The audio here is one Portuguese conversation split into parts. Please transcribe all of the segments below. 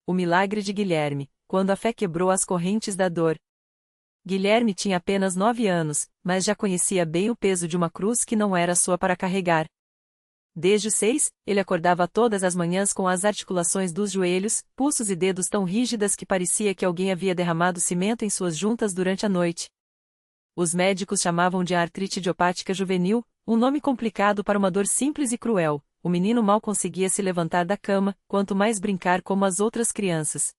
O milagre de Guilherme, quando a fé quebrou as correntes da dor. Guilherme tinha apenas 9 anos, mas já conhecia bem o peso de uma cruz que não era sua para carregar. Desde os 6, ele acordava todas as manhãs com as articulações dos joelhos, pulsos e dedos tão rígidas que parecia que alguém havia derramado cimento em suas juntas durante a noite. Os médicos chamavam de artrite idiopática juvenil, um nome complicado para uma dor simples e cruel. O menino mal conseguia se levantar da cama, quanto mais brincar como as outras crianças.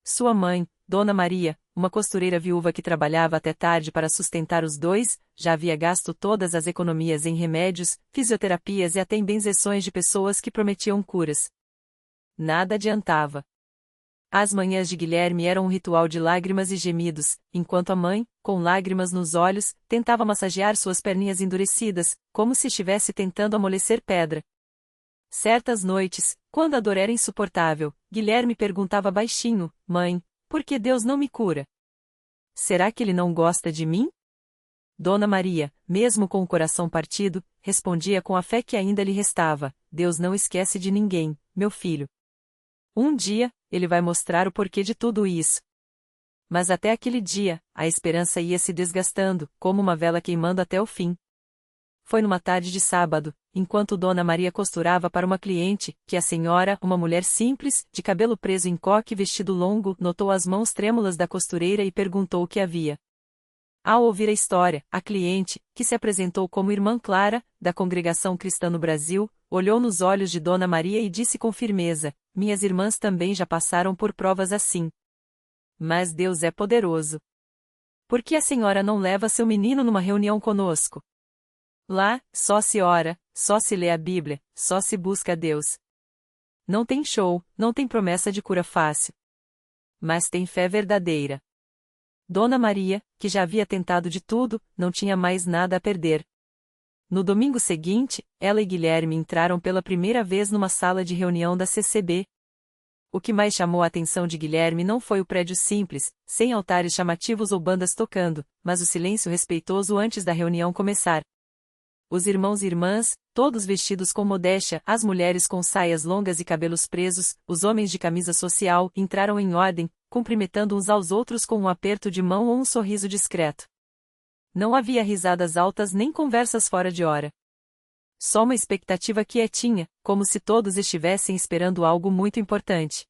Sua mãe, Dona Maria, uma costureira viúva que trabalhava até tarde para sustentar os dois, já havia gasto todas as economias em remédios, fisioterapias e até em benzeções de pessoas que prometiam curas. Nada adiantava. As manhãs de Guilherme eram um ritual de lágrimas e gemidos, enquanto a mãe, com lágrimas nos olhos, tentava massagear suas perninhas endurecidas, como se estivesse tentando amolecer pedra. Certas noites, quando a dor era insuportável, Guilherme perguntava baixinho: Mãe, por que Deus não me cura? Será que ele não gosta de mim? Dona Maria, mesmo com o coração partido, respondia com a fé que ainda lhe restava: Deus não esquece de ninguém, meu filho. Um dia, ele vai mostrar o porquê de tudo isso. Mas até aquele dia, a esperança ia se desgastando, como uma vela queimando até o fim. Foi numa tarde de sábado, enquanto Dona Maria costurava para uma cliente, que a senhora, uma mulher simples, de cabelo preso em coque e vestido longo, notou as mãos trêmulas da costureira e perguntou o que havia. Ao ouvir a história, a cliente, que se apresentou como Irmã Clara, da Congregação Cristã no Brasil, olhou nos olhos de Dona Maria e disse com firmeza: Minhas irmãs também já passaram por provas assim. Mas Deus é poderoso. Por que a senhora não leva seu menino numa reunião conosco? Lá, só se ora, só se lê a Bíblia, só se busca a Deus. Não tem show, não tem promessa de cura fácil. Mas tem fé verdadeira. Dona Maria, que já havia tentado de tudo, não tinha mais nada a perder. No domingo seguinte, ela e Guilherme entraram pela primeira vez numa sala de reunião da CCB. O que mais chamou a atenção de Guilherme não foi o prédio simples, sem altares chamativos ou bandas tocando, mas o silêncio respeitoso antes da reunião começar. Os irmãos e irmãs, todos vestidos com modéstia, as mulheres com saias longas e cabelos presos, os homens de camisa social, entraram em ordem, cumprimentando uns aos outros com um aperto de mão ou um sorriso discreto. Não havia risadas altas nem conversas fora de hora. Só uma expectativa quietinha, como se todos estivessem esperando algo muito importante.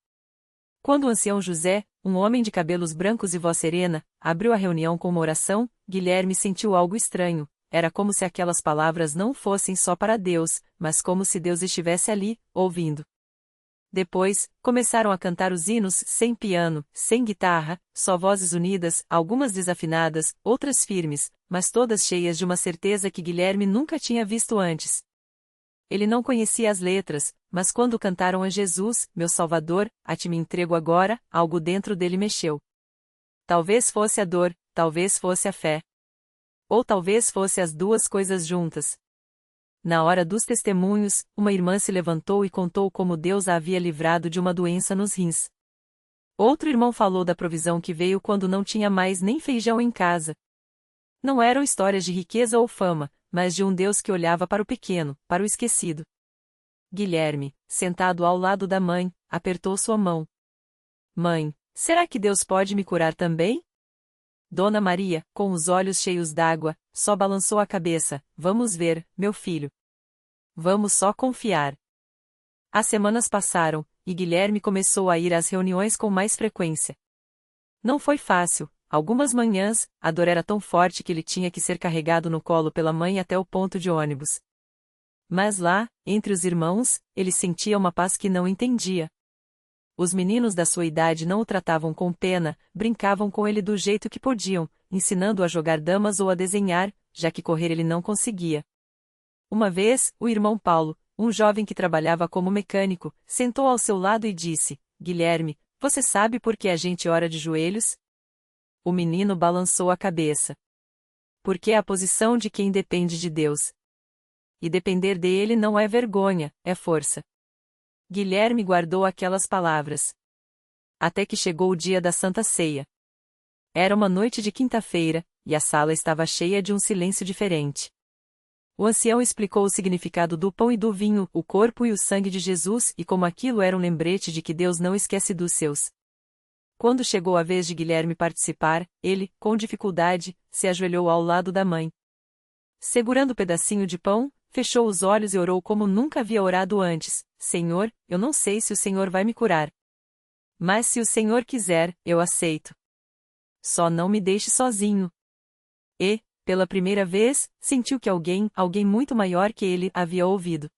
Quando o ancião José, um homem de cabelos brancos e voz serena, abriu a reunião com uma oração, Guilherme sentiu algo estranho. Era como se aquelas palavras não fossem só para Deus, mas como se Deus estivesse ali, ouvindo. Depois, começaram a cantar os hinos sem piano, sem guitarra, só vozes unidas, algumas desafinadas, outras firmes, mas todas cheias de uma certeza que Guilherme nunca tinha visto antes. Ele não conhecia as letras, mas quando cantaram a Jesus, meu Salvador, a ti me entrego agora, algo dentro dele mexeu. Talvez fosse a dor, talvez fosse a fé. Ou talvez fosse as duas coisas juntas. Na hora dos testemunhos, uma irmã se levantou e contou como Deus a havia livrado de uma doença nos rins. Outro irmão falou da provisão que veio quando não tinha mais nem feijão em casa. Não eram histórias de riqueza ou fama, mas de um Deus que olhava para o pequeno, para o esquecido. Guilherme, sentado ao lado da mãe, apertou sua mão. Mãe, será que Deus pode me curar também? Dona Maria, com os olhos cheios d'água, só balançou a cabeça. Vamos ver, meu filho. Vamos só confiar. As semanas passaram, e Guilherme começou a ir às reuniões com mais frequência. Não foi fácil. Algumas manhãs, a dor era tão forte que ele tinha que ser carregado no colo pela mãe até o ponto de ônibus. Mas lá, entre os irmãos, ele sentia uma paz que não entendia. Os meninos da sua idade não o tratavam com pena, brincavam com ele do jeito que podiam, ensinando-o a jogar damas ou a desenhar, já que correr ele não conseguia. Uma vez, o irmão Paulo, um jovem que trabalhava como mecânico, sentou ao seu lado e disse: Guilherme, você sabe por que a gente ora de joelhos? O menino balançou a cabeça. Porque é a posição de quem depende de Deus. E depender dele não é vergonha, é força. Guilherme guardou aquelas palavras. Até que chegou o dia da Santa Ceia. Era uma noite de quinta-feira, e a sala estava cheia de um silêncio diferente. O ancião explicou o significado do pão e do vinho, o corpo e o sangue de Jesus e como aquilo era um lembrete de que Deus não esquece dos seus. Quando chegou a vez de Guilherme participar, ele, com dificuldade, se ajoelhou ao lado da mãe. Segurando o pedacinho de pão, fechou os olhos e orou como nunca havia orado antes: Senhor, eu não sei se o Senhor vai me curar. Mas se o Senhor quiser, eu aceito. Só não me deixe sozinho. E, pela primeira vez, sentiu que alguém muito maior que ele, havia ouvido.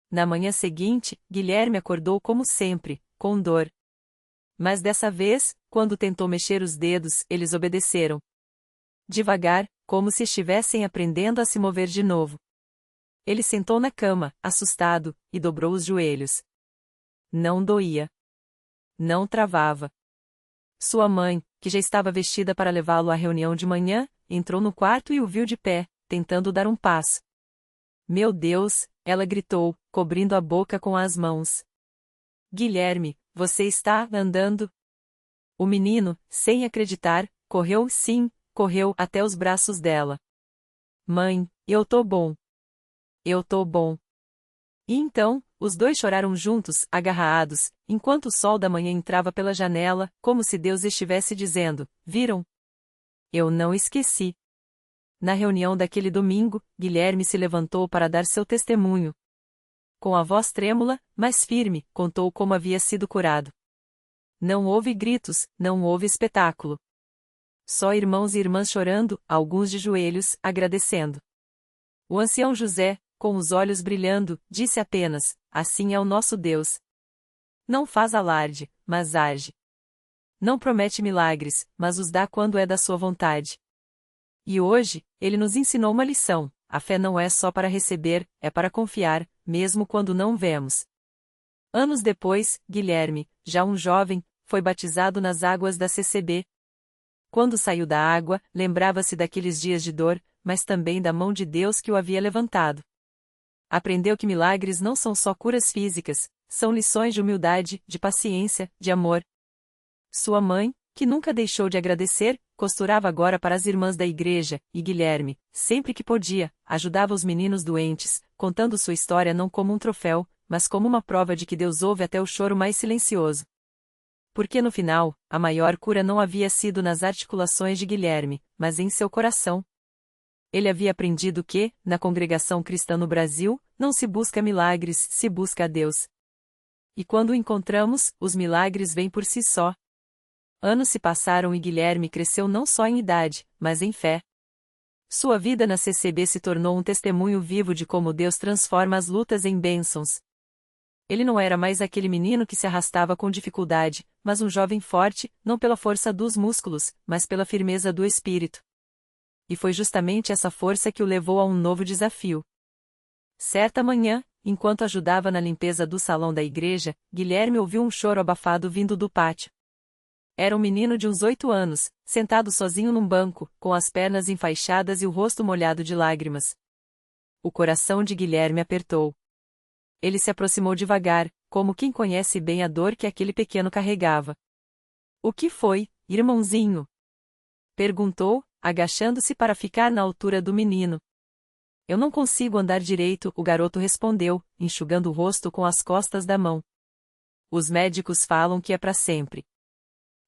Na manhã seguinte, Guilherme acordou como sempre, com dor. Mas dessa vez, quando tentou mexer os dedos, eles obedeceram. Devagar, como se estivessem aprendendo a se mover de novo. Ele sentou na cama, assustado, e dobrou os joelhos. Não doía. Não travava. Sua mãe, que já estava vestida para levá-lo à reunião de manhã, entrou no quarto e o viu de pé, tentando dar um passo. Meu Deus, ela gritou, cobrindo a boca com as mãos. Guilherme, você está andando? O menino, sem acreditar, correu até os braços dela. Mãe, eu tô bom. Eu tô bom. E então, os dois choraram juntos, agarrados, enquanto o sol da manhã entrava pela janela, como se Deus estivesse dizendo: Viram? Eu não esqueci. Na reunião daquele domingo, Guilherme se levantou para dar seu testemunho. Com a voz trêmula, mas firme, contou como havia sido curado. Não houve gritos, não houve espetáculo. Só irmãos e irmãs chorando, alguns de joelhos, agradecendo. O ancião José, com os olhos brilhando, disse apenas: Assim é o nosso Deus. Não faz alarde, mas age. Não promete milagres, mas os dá quando é da sua vontade. E hoje, ele nos ensinou uma lição: a fé não é só para receber, é para confiar, mesmo quando não vemos. Anos depois, Guilherme, já um jovem, foi batizado nas águas da CCB. Quando saiu da água, lembrava-se daqueles dias de dor, mas também da mão de Deus que o havia levantado. Aprendeu que milagres não são só curas físicas, são lições de humildade, de paciência, de amor. Sua mãe, que nunca deixou de agradecer, costurava agora para as irmãs da igreja, e Guilherme, sempre que podia, ajudava os meninos doentes, contando sua história não como um troféu, mas como uma prova de que Deus ouve até o choro mais silencioso. Porque no final, a maior cura não havia sido nas articulações de Guilherme, mas em seu coração. Ele havia aprendido que, na congregação cristã no Brasil, não se busca milagres, se busca a Deus. E quando o encontramos, os milagres vêm por si só. Anos se passaram e Guilherme cresceu não só em idade, mas em fé. Sua vida na CCB se tornou um testemunho vivo de como Deus transforma as lutas em bênçãos. Ele não era mais aquele menino que se arrastava com dificuldade, mas um jovem forte, não pela força dos músculos, mas pela firmeza do espírito. E foi justamente essa força que o levou a um novo desafio. Certa manhã, enquanto ajudava na limpeza do salão da igreja, Guilherme ouviu um choro abafado vindo do pátio. Era um menino de uns 8 anos, sentado sozinho num banco, com as pernas enfaixadas e o rosto molhado de lágrimas. O coração de Guilherme apertou. Ele se aproximou devagar, como quem conhece bem a dor que aquele pequeno carregava. O que foi, irmãozinho? Perguntou, agachando-se para ficar na altura do menino. Eu não consigo andar direito, o garoto respondeu, enxugando o rosto com as costas da mão. Os médicos falam que é para sempre.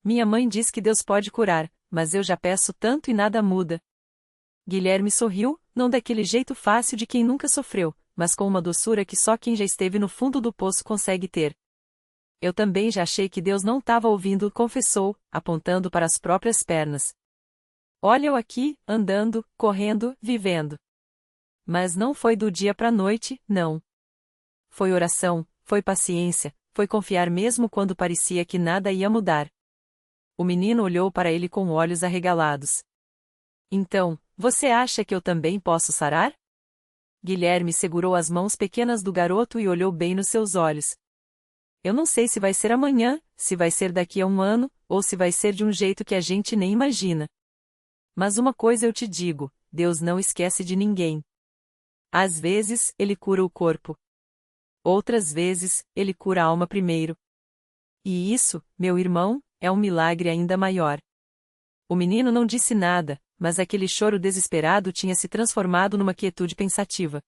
Minha mãe diz que Deus pode curar, mas eu já peço tanto e nada muda. Guilherme sorriu, não daquele jeito fácil de quem nunca sofreu, mas com uma doçura que só quem já esteve no fundo do poço consegue ter. Eu também já achei que Deus não estava ouvindo, confessou, apontando para as próprias pernas. Olha eu aqui, andando, correndo, vivendo. Mas não foi do dia para a noite, não. Foi oração, foi paciência, foi confiar mesmo quando parecia que nada ia mudar. O menino olhou para ele com olhos arregalados. Então, você acha que eu também posso sarar? Guilherme segurou as mãos pequenas do garoto e olhou bem nos seus olhos. Eu não sei se vai ser amanhã, se vai ser daqui a um ano, ou se vai ser de um jeito que a gente nem imagina. Mas uma coisa eu te digo, Deus não esquece de ninguém. Às vezes, Ele cura o corpo. Outras vezes, Ele cura a alma primeiro. E isso, meu irmão, é um milagre ainda maior. O menino não disse nada, mas aquele choro desesperado tinha se transformado numa quietude pensativa.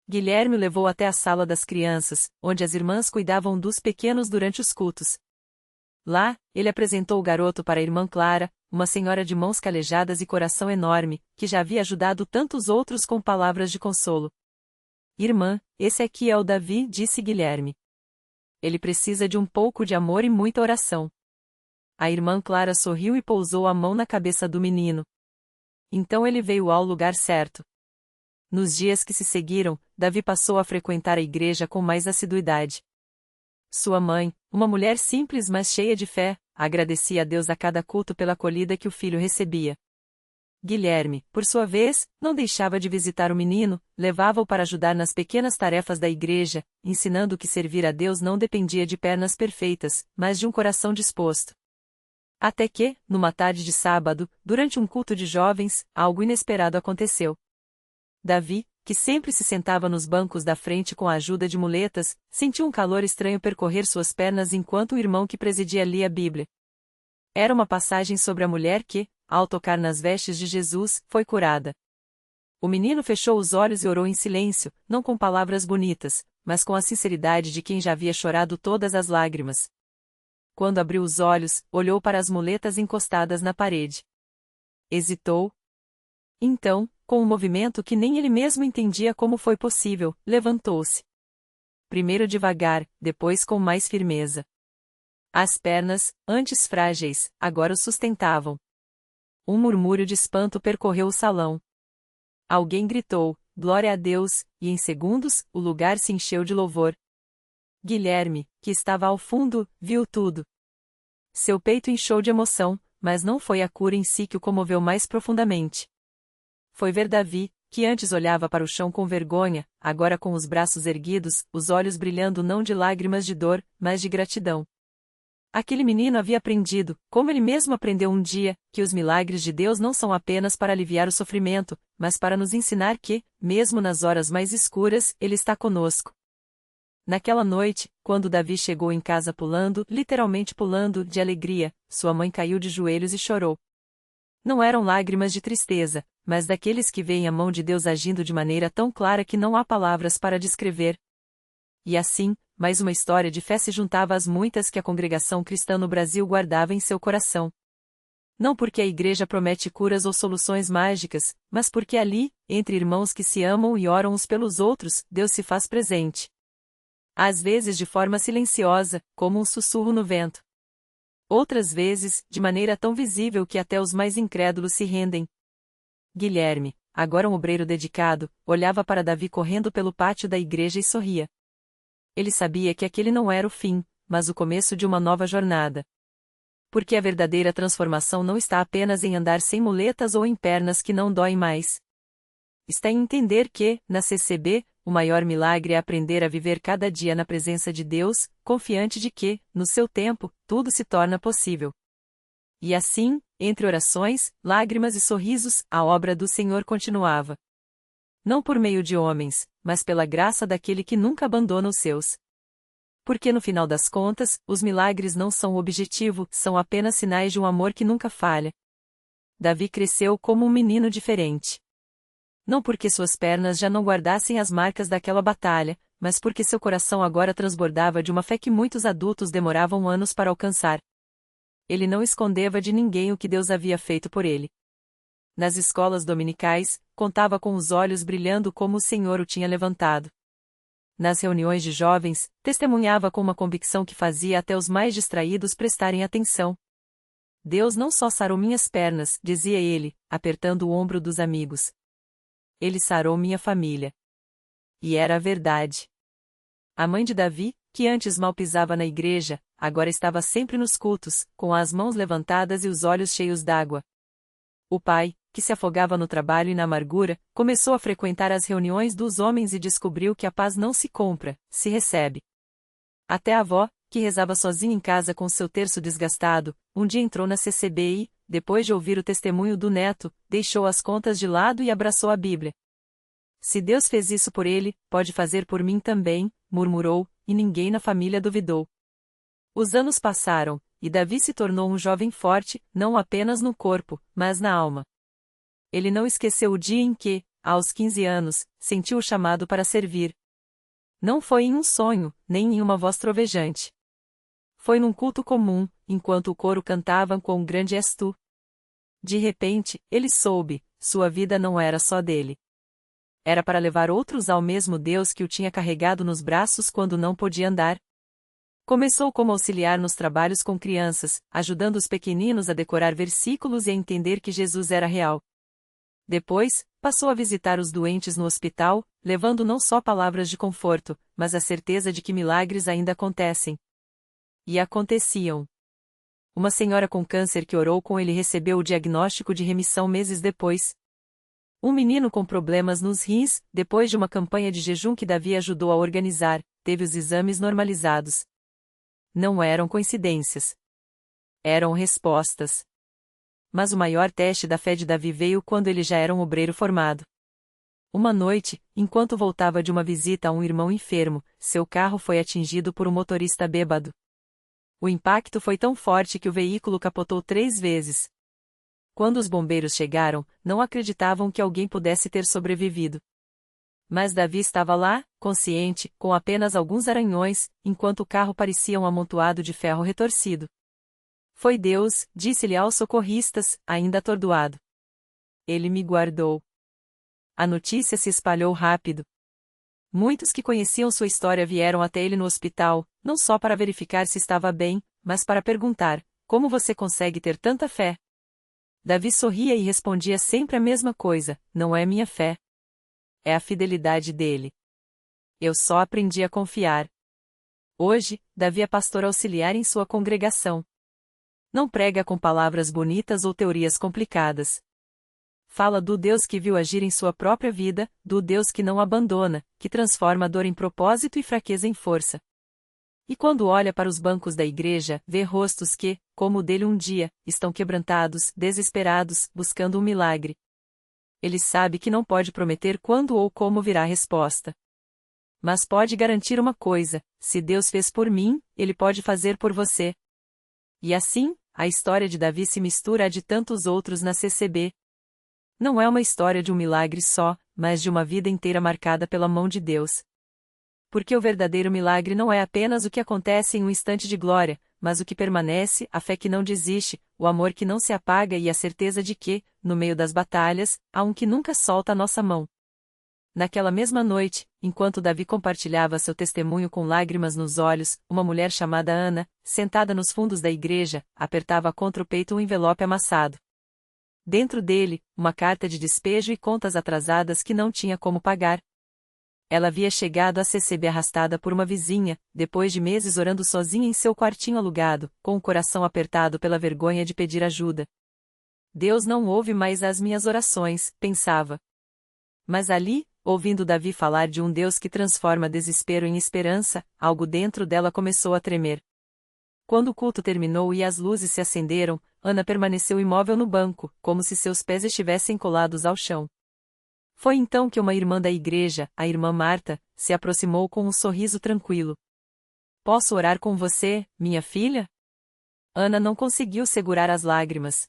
Guilherme o levou até a sala das crianças, onde as irmãs cuidavam dos pequenos durante os cultos. Lá, ele apresentou o garoto para a irmã Clara, uma senhora de mãos calejadas e coração enorme, que já havia ajudado tantos outros com palavras de consolo. Irmã, esse aqui é o Davi, disse Guilherme. Ele precisa de um pouco de amor e muita oração. A irmã Clara sorriu e pousou a mão na cabeça do menino. Então ele veio ao lugar certo. Nos dias que se seguiram, Davi passou a frequentar a igreja com mais assiduidade. Sua mãe, uma mulher simples mas cheia de fé, agradecia a Deus a cada culto pela acolhida que o filho recebia. Guilherme, por sua vez, não deixava de visitar o menino, levava-o para ajudar nas pequenas tarefas da igreja, ensinando que servir a Deus não dependia de pernas perfeitas, mas de um coração disposto. Até que, numa tarde de sábado, durante um culto de jovens, algo inesperado aconteceu. Davi, que sempre se sentava nos bancos da frente com a ajuda de muletas, sentiu um calor estranho percorrer suas pernas enquanto o irmão que presidia lia a Bíblia. Era uma passagem sobre a mulher que, ao tocar nas vestes de Jesus, foi curada. O menino fechou os olhos e orou em silêncio, não com palavras bonitas, mas com a sinceridade de quem já havia chorado todas as lágrimas. Quando abriu os olhos, olhou para as muletas encostadas na parede. Hesitou. Então, com um movimento que nem ele mesmo entendia como foi possível, levantou-se. Primeiro devagar, depois com mais firmeza. As pernas, antes frágeis, agora o sustentavam. Um murmúrio de espanto percorreu o salão. Alguém gritou, "Glória a Deus", e em segundos, o lugar se encheu de louvor. Guilherme, que estava ao fundo, viu tudo. Seu peito inchou de emoção, mas não foi a cura em si que o comoveu mais profundamente. Foi ver Davi, que antes olhava para o chão com vergonha, agora com os braços erguidos, os olhos brilhando não de lágrimas de dor, mas de gratidão. Aquele menino havia aprendido, como ele mesmo aprendeu um dia, que os milagres de Deus não são apenas para aliviar o sofrimento, mas para nos ensinar que, mesmo nas horas mais escuras, Ele está conosco. Naquela noite, quando Davi chegou em casa pulando, literalmente pulando, de alegria, sua mãe caiu de joelhos e chorou. Não eram lágrimas de tristeza, mas daqueles que veem a mão de Deus agindo de maneira tão clara que não há palavras para descrever. E assim, mais uma história de fé se juntava às muitas que a congregação cristã no Brasil guardava em seu coração. Não porque a igreja promete curas ou soluções mágicas, mas porque ali, entre irmãos que se amam e oram uns pelos outros, Deus se faz presente. Às vezes de forma silenciosa, como um sussurro no vento. Outras vezes, de maneira tão visível que até os mais incrédulos se rendem. Guilherme, agora um obreiro dedicado, olhava para Davi correndo pelo pátio da igreja e sorria. Ele sabia que aquele não era o fim, mas o começo de uma nova jornada. Porque a verdadeira transformação não está apenas em andar sem muletas ou em pernas que não doem mais. Está em entender que, na CCB, o maior milagre é aprender a viver cada dia na presença de Deus, confiante de que, no seu tempo, tudo se torna possível. E assim, entre orações, lágrimas e sorrisos, a obra do Senhor continuava. Não por meio de homens, mas pela graça daquele que nunca abandona os seus. Porque no final das contas, os milagres não são o objetivo, são apenas sinais de um amor que nunca falha. Davi cresceu como um menino diferente. Não porque suas pernas já não guardassem as marcas daquela batalha, mas porque seu coração agora transbordava de uma fé que muitos adultos demoravam anos para alcançar. Ele não escondeva de ninguém o que Deus havia feito por ele. Nas escolas dominicais, contava com os olhos brilhando como o Senhor o tinha levantado. Nas reuniões de jovens, testemunhava com uma convicção que fazia até os mais distraídos prestarem atenção. Deus não só sarou minhas pernas, dizia ele, apertando o ombro dos amigos. Ele sarou minha família. E era a verdade. A mãe de Davi, que antes mal pisava na igreja, agora estava sempre nos cultos, com as mãos levantadas e os olhos cheios d'água. O pai, que se afogava no trabalho e na amargura, começou a frequentar as reuniões dos homens e descobriu que a paz não se compra, se recebe. Até a avó, que rezava sozinha em casa com seu terço desgastado, um dia entrou na CCB e, depois de ouvir o testemunho do neto, deixou as contas de lado e abraçou a Bíblia. Se Deus fez isso por ele, pode fazer por mim também, murmurou, e ninguém na família duvidou. Os anos passaram, e Davi se tornou um jovem forte, não apenas no corpo, mas na alma. Ele não esqueceu o dia em que, aos 15 anos, sentiu o chamado para servir. Não foi em um sonho, nem em uma voz trovejante. Foi num culto comum, enquanto o coro cantava "Quão grande és tu". De repente, ele soube, sua vida não era só dele. Era para levar outros ao mesmo Deus que o tinha carregado nos braços quando não podia andar. Começou como auxiliar nos trabalhos com crianças, ajudando os pequeninos a decorar versículos e a entender que Jesus era real. Depois, passou a visitar os doentes no hospital, levando não só palavras de conforto, mas a certeza de que milagres ainda acontecem. E aconteciam. Uma senhora com câncer que orou com ele recebeu o diagnóstico de remissão meses depois. Um menino com problemas nos rins, depois de uma campanha de jejum que Davi ajudou a organizar, teve os exames normalizados. Não eram coincidências. Eram respostas. Mas o maior teste da fé de Davi veio quando ele já era um obreiro formado. Uma noite, enquanto voltava de uma visita a um irmão enfermo, seu carro foi atingido por um motorista bêbado. O impacto foi tão forte que o veículo capotou 3 vezes. Quando os bombeiros chegaram, não acreditavam que alguém pudesse ter sobrevivido. Mas Davi estava lá, consciente, com apenas alguns arranhões, enquanto o carro parecia um amontoado de ferro retorcido. Foi Deus, disse-lhe aos socorristas, ainda atordoado. Ele me guardou. A notícia se espalhou rápido. Muitos que conheciam sua história vieram até ele no hospital, não só para verificar se estava bem, mas para perguntar: como você consegue ter tanta fé? Davi sorria e respondia sempre a mesma coisa: não é minha fé. É a fidelidade dele. Eu só aprendi a confiar. Hoje, Davi é pastor auxiliar em sua congregação. Não prega com palavras bonitas ou teorias complicadas. Fala do Deus que viu agir em sua própria vida, do Deus que não abandona, que transforma a dor em propósito e fraqueza em força. E quando olha para os bancos da igreja, vê rostos que, como o dele um dia, estão quebrantados, desesperados, buscando um milagre. Ele sabe que não pode prometer quando ou como virá a resposta. Mas pode garantir uma coisa: se Deus fez por mim, Ele pode fazer por você. E assim, a história de Davi se mistura à de tantos outros na CCB. Não é uma história de um milagre só, mas de uma vida inteira marcada pela mão de Deus. Porque o verdadeiro milagre não é apenas o que acontece em um instante de glória, mas o que permanece, a fé que não desiste, o amor que não se apaga e a certeza de que, no meio das batalhas, há um que nunca solta a nossa mão. Naquela mesma noite, enquanto Davi compartilhava seu testemunho com lágrimas nos olhos, uma mulher chamada Ana, sentada nos fundos da igreja, apertava contra o peito um envelope amassado. Dentro dele, uma carta de despejo e contas atrasadas que não tinha como pagar. Ela havia chegado a CCB arrastada por uma vizinha, depois de meses orando sozinha em seu quartinho alugado, com o coração apertado pela vergonha de pedir ajuda. Deus não ouve mais as minhas orações, pensava. Mas ali, ouvindo Davi falar de um Deus que transforma desespero em esperança, algo dentro dela começou a tremer. Quando o culto terminou e as luzes se acenderam, Ana permaneceu imóvel no banco, como se seus pés estivessem colados ao chão. Foi então que uma irmã da igreja, a irmã Marta, se aproximou com um sorriso tranquilo. "Posso orar com você, minha filha?" Ana não conseguiu segurar as lágrimas.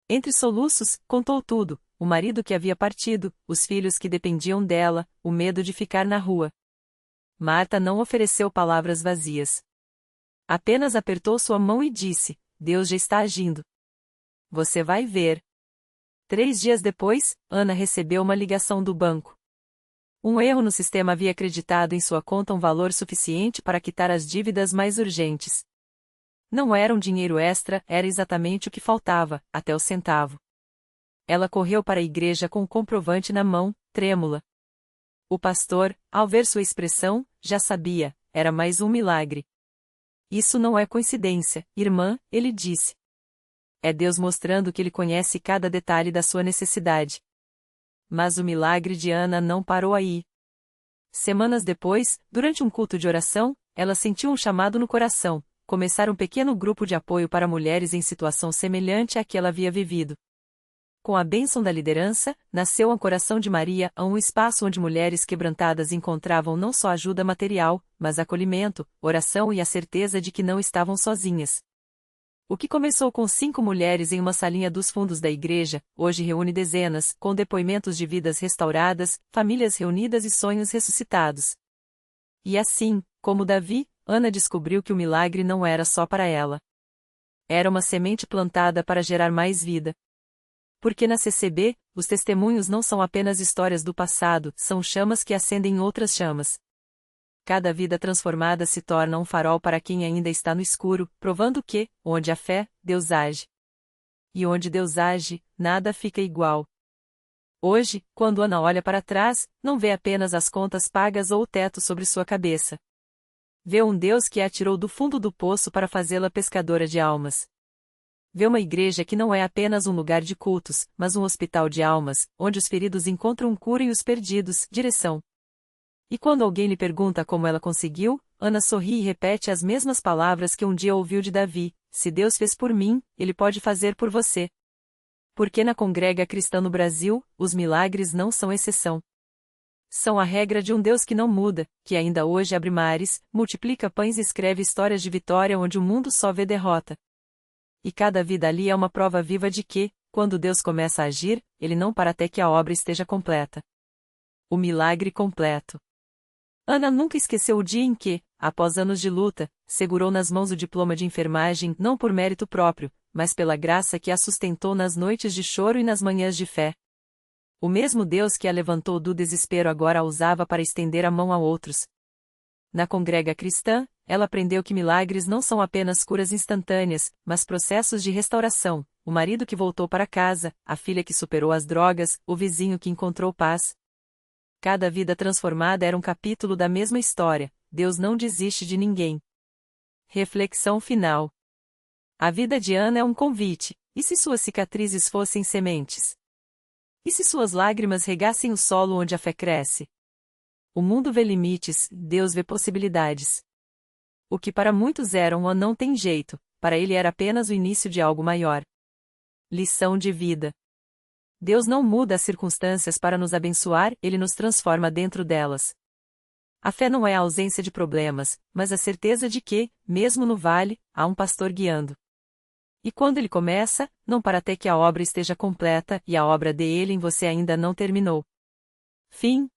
Entre soluços, contou tudo: o marido que havia partido, os filhos que dependiam dela, o medo de ficar na rua. Marta não ofereceu palavras vazias. Apenas apertou sua mão e disse: "Deus já está agindo. Você vai ver." 3 dias depois, Ana recebeu uma ligação do banco. Um erro no sistema havia acreditado em sua conta um valor suficiente para quitar as dívidas mais urgentes. Não era um dinheiro extra, era exatamente o que faltava, até o centavo. Ela correu para a igreja com o comprovante na mão, trêmula. O pastor, ao ver sua expressão, já sabia: era mais um milagre. "Isso não é coincidência, irmã", ele disse. "É Deus mostrando que Ele conhece cada detalhe da sua necessidade." Mas o milagre de Ana não parou aí. Semanas depois, durante um culto de oração, ela sentiu um chamado no coração: começar um pequeno grupo de apoio para mulheres em situação semelhante à que ela havia vivido. Com a bênção da liderança, nasceu o Coração de Maria, um espaço onde mulheres quebrantadas encontravam não só ajuda material, mas acolhimento, oração e a certeza de que não estavam sozinhas. O que começou com 5 mulheres em uma salinha dos fundos da igreja, hoje reúne dezenas, com depoimentos de vidas restauradas, famílias reunidas e sonhos ressuscitados. E assim, como Davi, Ana descobriu que o milagre não era só para ela. Era uma semente plantada para gerar mais vida. Porque na CCB, os testemunhos não são apenas histórias do passado, são chamas que acendem outras chamas. Cada vida transformada se torna um farol para quem ainda está no escuro, provando que, onde há fé, Deus age. E onde Deus age, nada fica igual. Hoje, quando Ana olha para trás, não vê apenas as contas pagas ou o teto sobre sua cabeça. Vê um Deus que a tirou do fundo do poço para fazê-la pescadora de almas. Vê uma igreja que não é apenas um lugar de cultos, mas um hospital de almas, onde os feridos encontram cura e os perdidos, direção. E quando alguém lhe pergunta como ela conseguiu, Ana sorri e repete as mesmas palavras que um dia ouviu de Davi: se Deus fez por mim, Ele pode fazer por você. Porque na Congrega Cristã no Brasil, os milagres não são exceção. São a regra de um Deus que não muda, que ainda hoje abre mares, multiplica pães e escreve histórias de vitória onde o mundo só vê derrota. E cada vida ali é uma prova viva de que, quando Deus começa a agir, Ele não para até que a obra esteja completa. O milagre completo. Ana nunca esqueceu o dia em que, após anos de luta, segurou nas mãos o diploma de enfermagem não por mérito próprio, mas pela graça que a sustentou nas noites de choro e nas manhãs de fé. O mesmo Deus que a levantou do desespero agora a usava para estender a mão a outros. Na Congrega Cristã, ela aprendeu que milagres não são apenas curas instantâneas, mas processos de restauração: o marido que voltou para casa, a filha que superou as drogas, o vizinho que encontrou paz. Cada vida transformada era um capítulo da mesma história. Deus não desiste de ninguém. Reflexão final. A vida de Ana é um convite. E se suas cicatrizes fossem sementes? E se suas lágrimas regassem o solo onde a fé cresce? O mundo vê limites, Deus vê possibilidades. O que para muitos era um não tem jeito, para ele era apenas o início de algo maior. Lição de vida. Deus não muda as circunstâncias para nos abençoar, Ele nos transforma dentro delas. A fé não é a ausência de problemas, mas a certeza de que, mesmo no vale, há um pastor guiando. E quando ele começa, não para até que a obra esteja completa, e a obra dele em você ainda não terminou. Fim.